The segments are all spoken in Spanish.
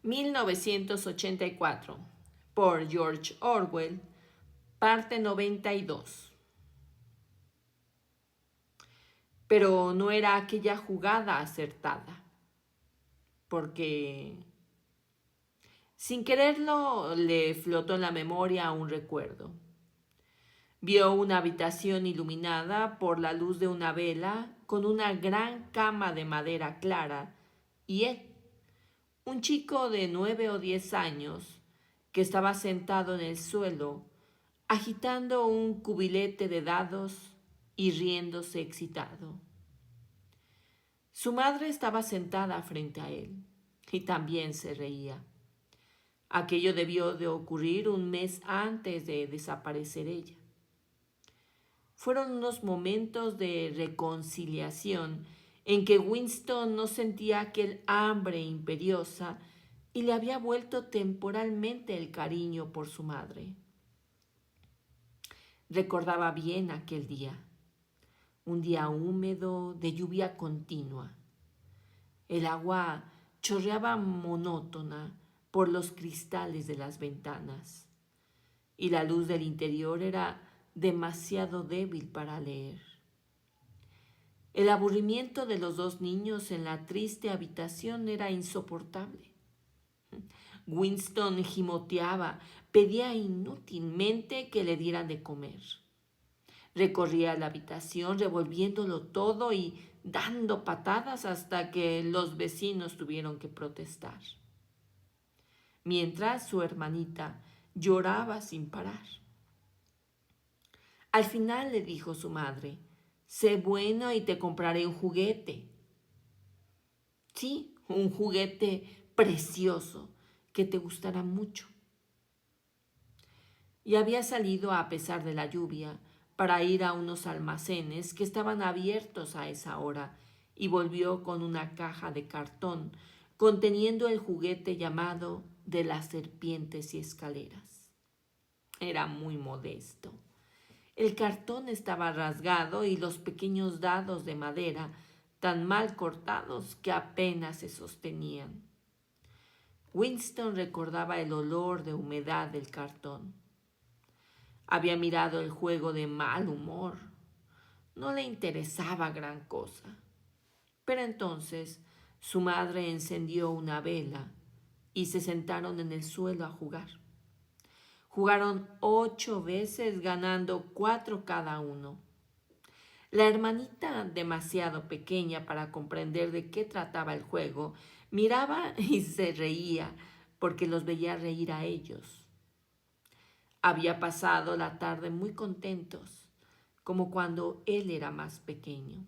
1984, por George Orwell, parte 92. Pero no era aquella jugada acertada, porque sin quererlo le flotó en la memoria un recuerdo. Vio una habitación iluminada por la luz de una vela con una gran cama de madera clara y él, un chico de 9 o 10 años, que estaba sentado en el suelo, agitando un cubilete de dados y riéndose excitado. Su madre estaba sentada frente a él y también se reía. Aquello debió de ocurrir un mes antes de desaparecer ella. Fueron unos momentos de reconciliación en que Winston no sentía aquel hambre imperiosa y le había vuelto temporalmente el cariño por su madre. Recordaba bien aquel día, un día húmedo de lluvia continua. El agua chorreaba monótona por los cristales de las ventanas y la luz del interior era demasiado débil para leer. El aburrimiento de los dos niños en la triste habitación era insoportable. Winston gimoteaba, pedía inútilmente que le dieran de comer. Recorría la habitación revolviéndolo todo y dando patadas hasta que los vecinos tuvieron que protestar. Mientras su hermanita lloraba sin parar. Al final le dijo su madre: «Sé bueno y te compraré un juguete». Sí, un juguete precioso que te gustará mucho. Y había salido a pesar de la lluvia para ir a unos almacenes que estaban abiertos a esa hora y volvió con una caja de cartón conteniendo el juguete llamado de las serpientes y escaleras. Era muy modesto. El cartón estaba rasgado y los pequeños dados de madera tan mal cortados que apenas se sostenían. Winston recordaba el olor de humedad del cartón. Había mirado el juego de mal humor. No le interesaba gran cosa. Pero entonces su madre encendió una vela y se sentaron en el suelo a jugar. Jugaron 8 veces, ganando 4 cada uno. La hermanita, demasiado pequeña para comprender de qué trataba el juego, miraba y se reía porque los veía reír a ellos. Había pasado la tarde muy contentos, como cuando él era más pequeño.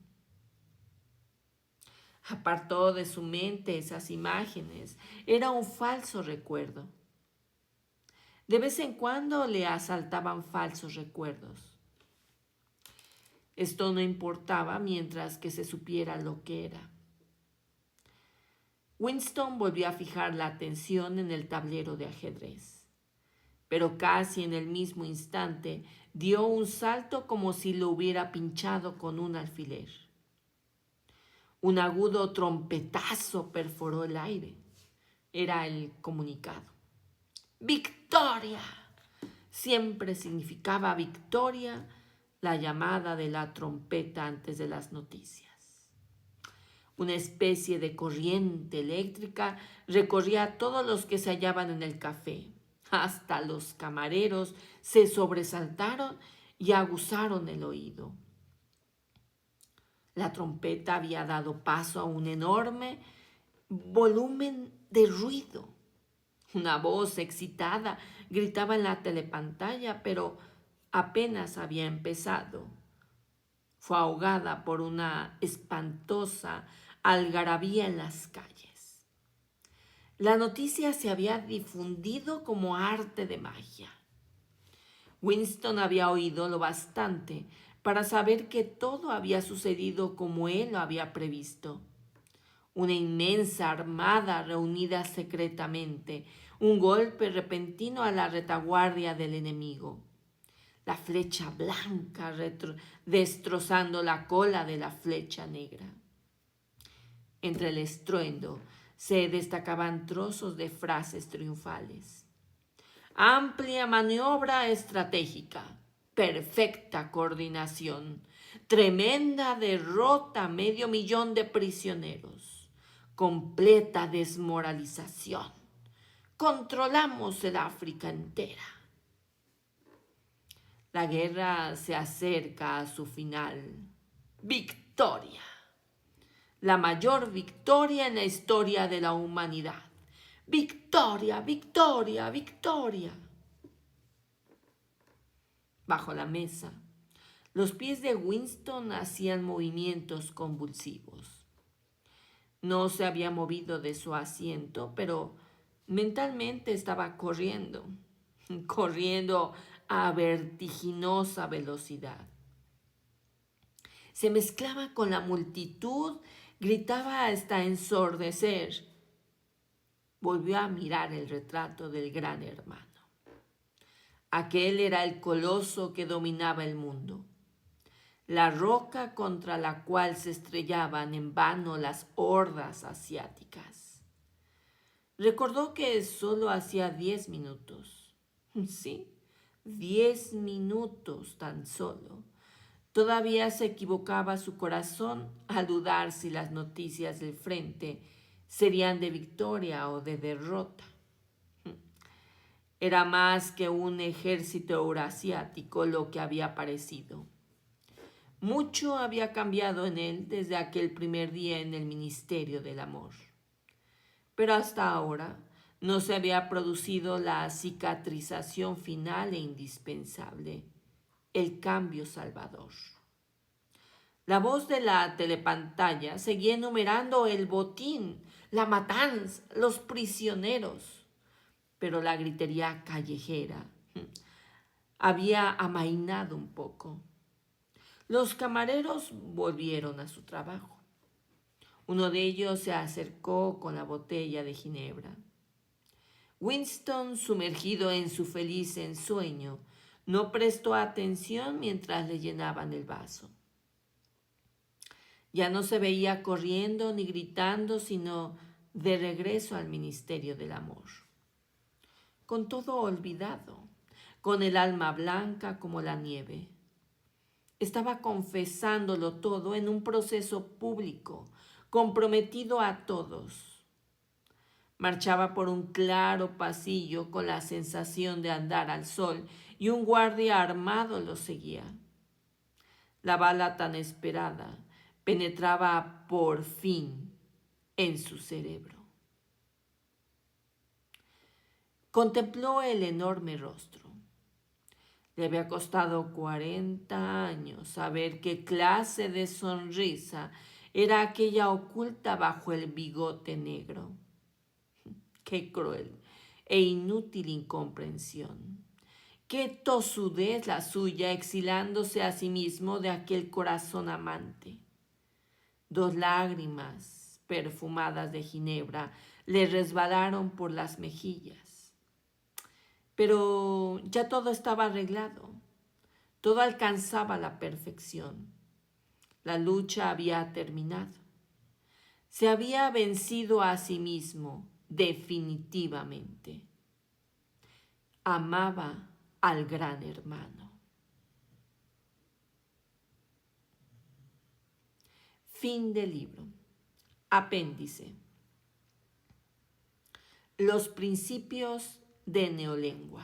Apartó de su mente esas imágenes. Era un falso recuerdo. De vez en cuando le asaltaban falsos recuerdos. Esto no importaba mientras que se supiera lo que era. Winston volvió a fijar la atención en el tablero de ajedrez, pero casi en el mismo instante dio un salto como si lo hubiera pinchado con un alfiler. Un agudo trompetazo perforó el aire. Era el comunicado. ¡Victoria! Siempre significaba victoria la llamada de la trompeta antes de las noticias. Una especie de corriente eléctrica recorría a todos los que se hallaban en el café. Hasta los camareros se sobresaltaron y aguzaron el oído. La trompeta había dado paso a un enorme volumen de ruido. Una voz excitada gritaba en la telepantalla, pero apenas había empezado. Fue ahogada por una espantosa algarabía en las calles. La noticia se había difundido como arte de magia. Winston había oído lo bastante para saber que todo había sucedido como él lo había previsto. Una inmensa armada reunida secretamente, un golpe repentino a la retaguardia del enemigo. La flecha blanca destrozando la cola de la flecha negra. Entre el estruendo se destacaban trozos de frases triunfales. Amplia maniobra estratégica, perfecta coordinación, tremenda derrota, 500.000 de prisioneros, completa desmoralización. Controlamos el África entera. La guerra se acerca a su final. Victoria. La mayor victoria en la historia de la humanidad. Victoria, victoria, victoria. Bajo la mesa, los pies de Winston hacían movimientos convulsivos. No se había movido de su asiento, pero mentalmente estaba corriendo a vertiginosa velocidad. Se mezclaba con la multitud, gritaba hasta ensordecer. Volvió a mirar el retrato del Gran Hermano. Aquel era el coloso que dominaba el mundo, la roca contra la cual se estrellaban en vano las hordas asiáticas. Recordó que solo hacía 10 minutos. Sí, 10 minutos tan solo. Todavía se equivocaba su corazón al dudar si las noticias del frente serían de victoria o de derrota. Era más que un ejército eurasiático lo que había aparecido. Mucho había cambiado en él desde aquel primer día en el Ministerio del Amor. Pero hasta ahora no se había producido la cicatrización final e indispensable, el cambio salvador. La voz de la telepantalla seguía enumerando el botín, la matanza, los prisioneros, pero la gritería callejera había amainado un poco. Los camareros volvieron a su trabajo. Uno de ellos se acercó con la botella de ginebra. Winston, sumergido en su feliz ensueño, no prestó atención mientras le llenaban el vaso. Ya no se veía corriendo ni gritando, sino de regreso al Ministerio del Amor. Con todo olvidado, con el alma blanca como la nieve. Estaba confesándolo todo en un proceso público, comprometido a todos. Marchaba por un claro pasillo con la sensación de andar al sol y un guardia armado lo seguía. La bala tan esperada penetraba por fin en su cerebro. Contempló el enorme rostro. Le había costado 40 años saber qué clase de sonrisa era aquella oculta bajo el bigote negro. Qué cruel e inútil incomprensión. Qué tosudez la suya exilándose a sí mismo de aquel corazón amante. 2 lágrimas perfumadas de ginebra le resbalaron por las mejillas. Pero ya todo estaba arreglado. Todo alcanzaba la perfección. La lucha había terminado. Se había vencido a sí mismo definitivamente. Amaba al Gran Hermano. Fin del libro. Apéndice. Los principios de Neolengua.